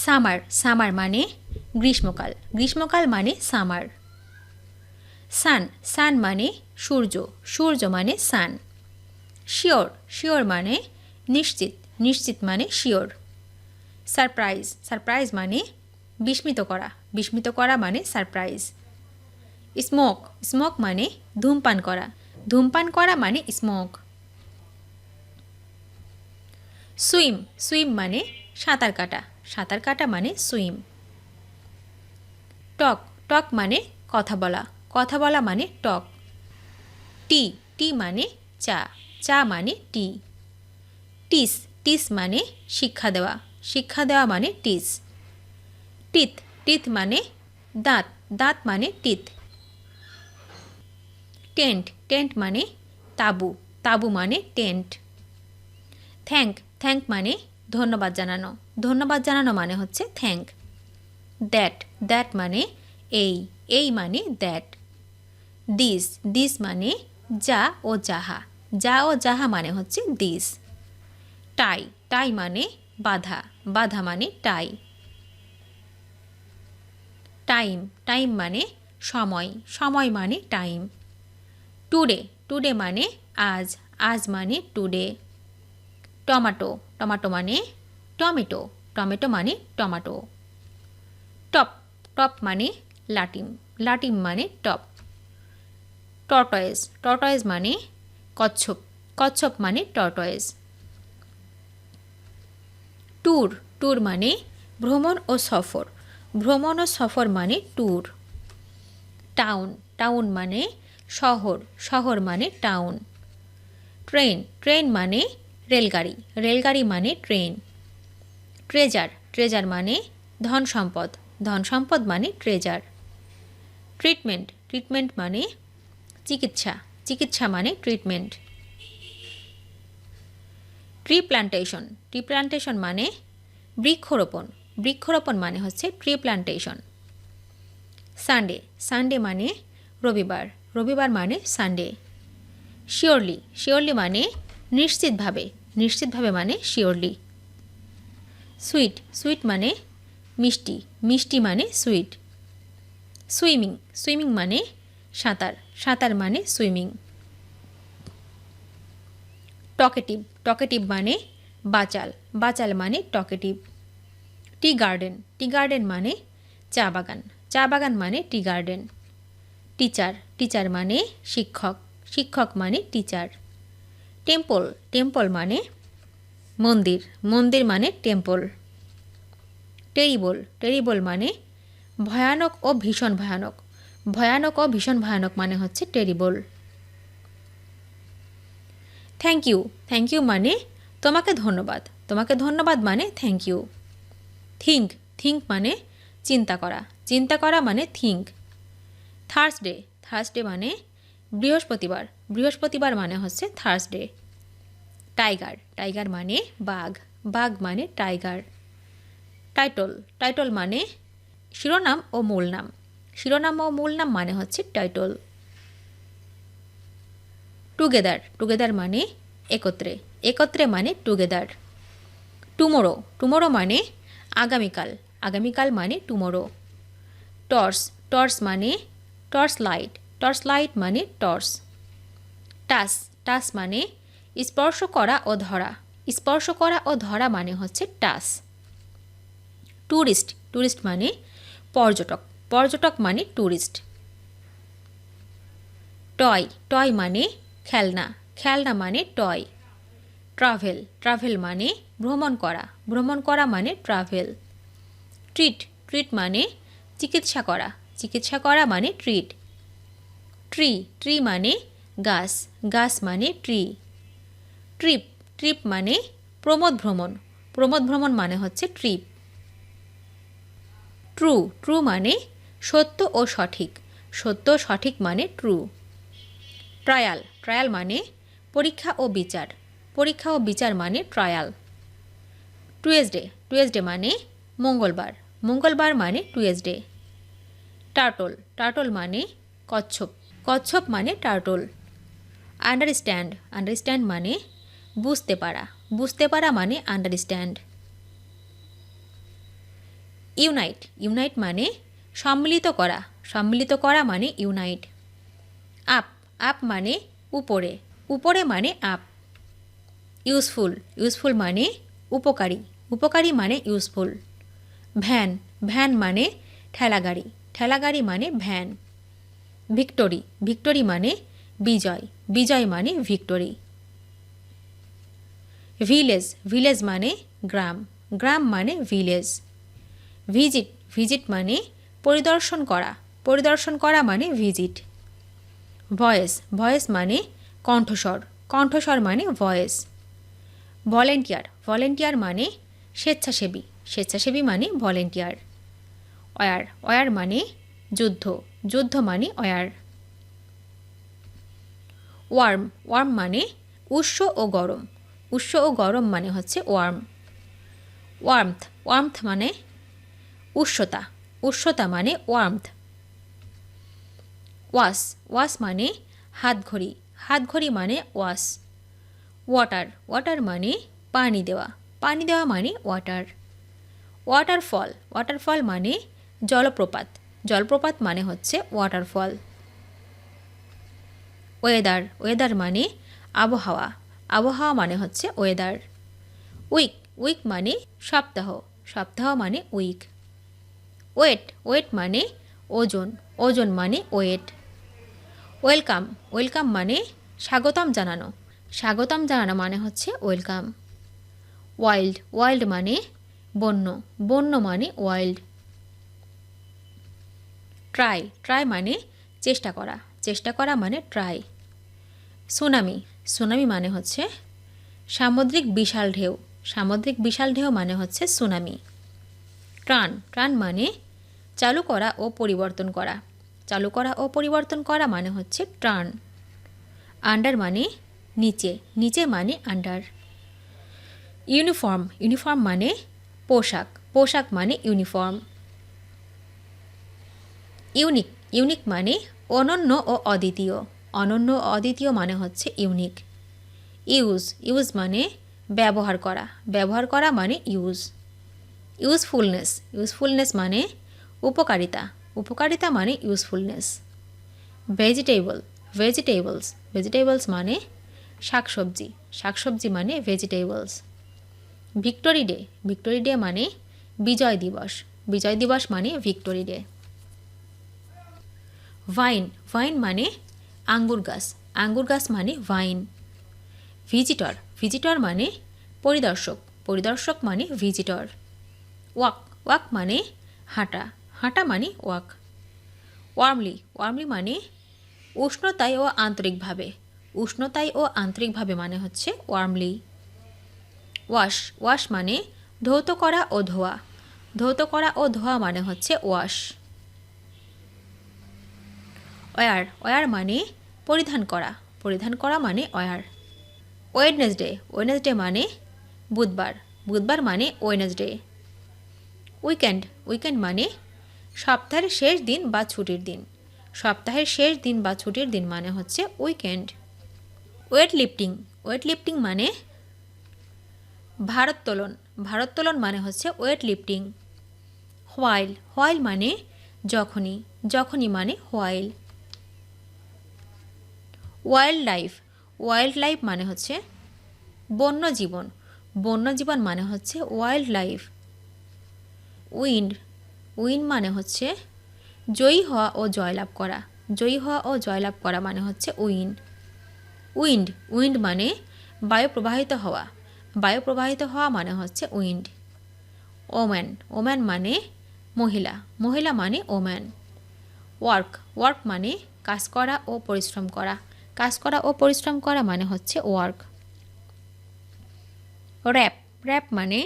Summer summer মানে গ্রীষ্মকাল গ্রীষ্মকাল মানে সামার সান সান মানে সূর্য সূর্য মানে সান শিওর শিওর মানে নিশ্চিত নিশ্চিত মানে শিওর সারপ্রাইজ সারপ্রাইজ মানে বিস্মিত করা মানে সারপ্রাইজ স্মোক স্মোক মানে ধূমপান করা মানে স্মোক সুইম সুইম মানে সাঁতার কাটা মানে সুইম টক টক মানে কথা বলা মানে টক টি টি মানে চা মানে টি টিস টিস মানে শিক্ষা দেওয়া মানে টিস টিথ টিথ মানে দাঁত মানে টিথ টেন্ট টেন্ট মানে তাবু মানে টেন্ট থ্যাঙ্ক মানে ধন্যবাদ জানানো মানে হচ্ছে থ্যাঙ্ক দ্যাট মানে এই মানে দ্যাট দিস মানে যা ও যাহা মানে হচ্ছে দিস টাই মানে বাধা মানে টাই টাইম মানে সময় মানে টাইম টুডে মানে আজ মানে টুডে টমাটো মানে টমেটো মানে টমাটো টপ মানে লাটিম মানে টপ টর্টয়েজ মানে কচ্ছপ মানে টর্টয়েজ ট্যুর মানে ভ্রমণ ও সফর মানে ট্যুর টাউন মানে শহর মানে টাউন ট্রেন মানে রেলগাড়ি মানে ট্রেন ট্রেজার মানে ধন সম্পদ মানে ট্রেজার ট্রিটমেন্ট মানে চিকিৎসা মানে ট্রিটমেন্ট ট্রি প্লান্টেশন মানে বৃক্ষরোপণ মানে হচ্ছে ট্রি প্লান্টেশন সানডে মানে রবিবার মানে সানডে শিওরলি মানে নিশ্চিতভাবে মানে শিওরলি সুইট মানে মিষ্টি মানে সুইট সুইমিং মানে সাঁতার মানে সুইমিং টকেটিভ মানে বাচাল মানে টকেটিভ টি গার্ডেন মানে চা বাগান মানে টি গার্ডেন টিচার মানে শিক্ষক মানে টিচার টেম্পল মানে মন্দির মানে টেম্পল টেরিবল মানে ভয়ানক ও ভীষণ ভয়ানক মানে হচ্ছে টেরিবল থ্যাংক ইউ মানে তোমাকে ধন্যবাদ মানে থ্যাংক ইউ থিঙ্ক মানে চিন্তা করা মানে থিঙ্ক থার্সডে মানে বৃহস্পতিবার মানে হচ্ছে থার্সডে টাইগার মানে বাঘ মানে টাইগার টাইটল মানে শিরোনাম ও মূল নাম মানে হচ্ছে টাইটল টুগেদার মানে একত্রে মানে টুগেদার টুমোরো মানে আগামীকাল মানে টুমোরো টর্চ মানে টর্চ লাইট মানে টর্চ টাস মানে স্পর্শ করা ও ধরা মানে হচ্ছে টাস ট্যুরিস্ট মানে পর্যটক মানে ট্যুরিস্ট টয় মানে খেলনা মানে টয় ট্রাভেল মানে ভ্রমণ করা মানে ট্রাভেল ট্রিট মানে চিকিৎসা করা মানে ট্রিট ট্রি মানে গাছ মানে ট্রি ট্রিপ মানে প্রমোদ ভ্রমণ মানে হচ্ছে ট্রিপ ট্রু মানে সত্য ও সঠিক মানে ট্রু ট্রায়াল মানে পরীক্ষা ও বিচার মানে ট্রায়াল টুয়েসডে মানে মঙ্গলবার মানে টুয়েসডে টার্টল মানে কচ্ছপ মানে টার্টল আন্ডারস্ট্যান্ড মানে বুঝতে পারা মানে আন্ডারস্ট্যান্ড ইউনাইট ইউনাইট মানে সম্মিলিত করা, সম্মিলিত করা মানে ইউনাইট। আপ আপ মানে উপরে, উপরে মানে আপ। ইউজফুল ইউজফুল মানে উপকারী, উপকারী মানে ইউজফুল। ভ্যান ভ্যান মানে ঠেলাগাড়ি, ঠেলাগাড়ি মানে ভ্যান। ভিক্টোরি ভিক্টোরি মানে বিজয়, বিজয় মানে ভিক্টোরি। ভিলেজ ভিলেজ মানে গ্রাম, গ্রাম মানে ভিলেজ। ভিজিট ভিজিট মানে পরিদর্শন করা, পরিদর্শন করা মানে ভিজিট। ভয়েস ভয়েস মানে কণ্ঠস্বর, কণ্ঠস্বর মানে ভয়েস। ভলেন্টিয়ার ভলেন্টিয়ার মানে স্বেচ্ছাসেবী, স্বেচ্ছাসেবী মানে ভলেন্টিয়ার। ওয়ার ওয়ার মানে যুদ্ধ, যুদ্ধ মানে ওয়ার। ওয়ার্ম ওয়ার্ম মানে উষ্ণ ও গরম, উষ্ণ ও গরম মানে হচ্ছে ওয়ার্ম। ওয়ার্মথ ওয়ার্মথ মানে উষ্ণতা, উষ্ণতা মানে ওয়ার্মথ। ওয়াশ ওয়াশ মানে হাত ঘড়ি, হাত ঘড়ি মানে ওয়াশ। ওয়াটার ওয়াটার মানে পানি দেওয়া, পানি দেওয়া মানে ওয়াটার। ওয়াটারফল ওয়াটারফল মানে জলপ্রপাত, জলপ্রপাত মানে হচ্ছে ওয়াটারফল। ওয়েদার ওয়েদার মানে আবহাওয়া, আবহাওয়া মানে হচ্ছে ওয়েদার। উইক উইক মানে সপ্তাহ, সপ্তাহ মানে উইক। ওয়েট ওয়েট মানে ওজন, ওজন মানে ওয়েট। ওয়েলকাম ওয়েলকাম মানে স্বাগতম জানানো, স্বাগতম জানানো মানে হচ্ছে ওয়েলকাম। ওয়াইল্ড ওয়াইল্ড মানে বন্য, বন্য মানে ওয়াইল্ড। ট্রাই ট্রাই মানে চেষ্টা করা, চেষ্টা করা মানে ট্রাই। সুনামি সুনামি মানে হচ্ছে সামুদ্রিক বিশাল ঢেউ, সামুদ্রিক বিশাল ঢেউ মানে হচ্ছে সুনামি। ট্রান ট্রান মানে চালু করা ও পরিবর্তন করা, চালু করা ও পরিবর্তন করা মানে হচ্ছে ট্রান। আন্ডার মানে নিচে, নিচে মানে আন্ডার। ইউনিফর্ম ইউনিফর্ম মানে পোশাক, পোশাক মানে ইউনিফর্ম। ইউনিক ইউনিক মানে অনন্য ও অদ্বিতীয়, অনন্য ও অদ্বিতীয় মানে হচ্ছে ইউনিক। ইউজ ইউজ মানে ব্যবহার করা, ব্যবহার করা মানে ইউজ। ইউজফুলনেস ইউজফুলনেস মানে উপকারিতা, উপকারিতা মানে ইউজফুলনেস। ভেজিটেবল ভেজিটেবলস ভেজিটেবলস মানে শাকসবজি, শাকসবজি মানে vegetables. Victory day victory day মানে বিজয় দিবস, বিজয় দিবস মানে ভিক্টোরি ডে। ভাইন ভাইন মানে আঙ্গুর গাছ, আঙ্গুর গাছ মানে ভাইন। ভিজিটর ভিজিটর মানে পরিদর্শক, পরিদর্শক মানে ভিজিটর। ওয়াক ওয়াক মানে হাঁটা, হাঁটা মানে ওয়াক। ওয়ার্মলি ওয়ার্মলি মানে উষ্ণতায় ও আন্তরিকভাবে, উষ্ণতায় ও আন্তরিকভাবে মানে হচ্ছে ওয়ার্মলি। ওয়াশ ওয়াশ মানে ধৌত করা ও ধোয়া, ধৌত করা ও ধোয়া মানে হচ্ছে ওয়াশ। ওয়ার ওয়ার মানে পরিধান করা, পরিধান করা মানে ওয়ার। ওয়েডনেসডে ওয়েডনেসডে মানে বুধবার, বুধবার মানে ওয়েডনেসডে। উইকেন্ড উইকেন্ড মানে সপ্তাহের শেষ দিন বা ছুটির দিন, সপ্তাহের শেষ দিন বা ছুটির দিন মানে হচ্ছে weekend. Weight lifting weight lifting মানে ভারোত্তোলন, ভারোত্তোলন মানে হচ্ছে ওয়েট লিফটিং। হোয়াইল হোয়াইল মানে যখনই, যখনই মানে while. Wild life wild life মানে হচ্ছে বন্য জীবন, বন্য জীবন মানে হচ্ছে ওয়াইল্ড লাইফ। উইন্ড উইন্ড মানে হচ্ছে জয়ী হওয়া ও জয়লাভ করা, জয়ী হওয়া ও জয়লাভ করা মানে হচ্ছে উইন্ড। উইন্ড উইন্ড মানে বায়ু প্রবাহিত হওয়া, বায়ু প্রবাহিত হওয়া মানে হচ্ছে উইন্ড। ওম্যান ওম্যান মানে মহিলা, মহিলা মানে ওম্যান। ওয়ার্ক ওয়ার্ক মানে কাজ করা ও পরিশ্রম করা, কাজ করা ও পরিশ্রম করা মানে হচ্ছে ওয়ার্ক। র্যাপ র্যাপ মানে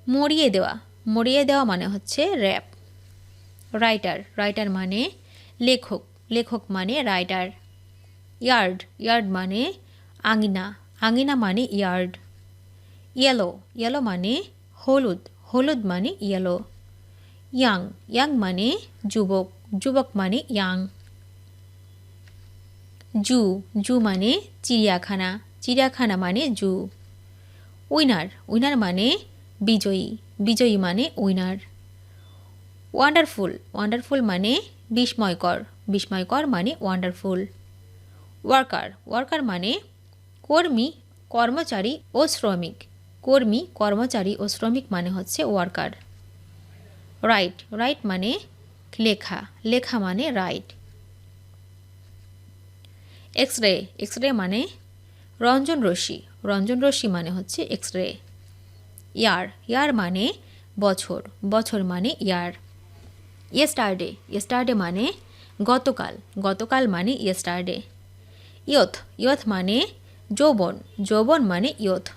মরিয়ে দেওয়া, মরিয়ে দেওয়া মানে হচ্ছে র্যাপ। রাইটার রাইটার মানে লেখক, লেখক মানে রাইটার। ইয়ার্ড ইয়ার্ড মানে আঙিনা, আঙিনা মানে ইয়ার্ড। ইয়েলো ইয়েলো মানে হলুদ, হলুদ মানে ইয়েলো। ইয়াং ইয়াং মানে যুবক, যুবক মানে ইয়াং। জু জু মানে চিড়িয়াখানা, চিড়িয়াখানা মানে জু। উইনার উইনার মানে বিজয়ী, বিজয়ী মানে উইনার। ওয়ান্ডারফুল ওয়ান্ডারফুল মানে বিস্ময়কর বিস্ময়কর মানে ওয়ান্ডারফুল ওয়ার্কার ওয়ার্কার মানে কর্মী কর্মচারী ও শ্রমিক কর্মী কর্মচারী ও শ্রমিক মানে হচ্ছে ওয়ার্কার রাইট রাইট মানে লেখা লেখা মানে right X ray X ray মানে রঞ্জন রশ্মি মানে হচ্ছে এক্স রে ইয়ার ইয়ার মানে বছর বছর মানে ইয়ার ইয়েস্টারডে ইয়েস্টারডে মানে গতকাল গতকাল মানে ইয়েস্টারডে ইয়থ ইয়থ মানে যৌবন যৌবন মানে ইয়থ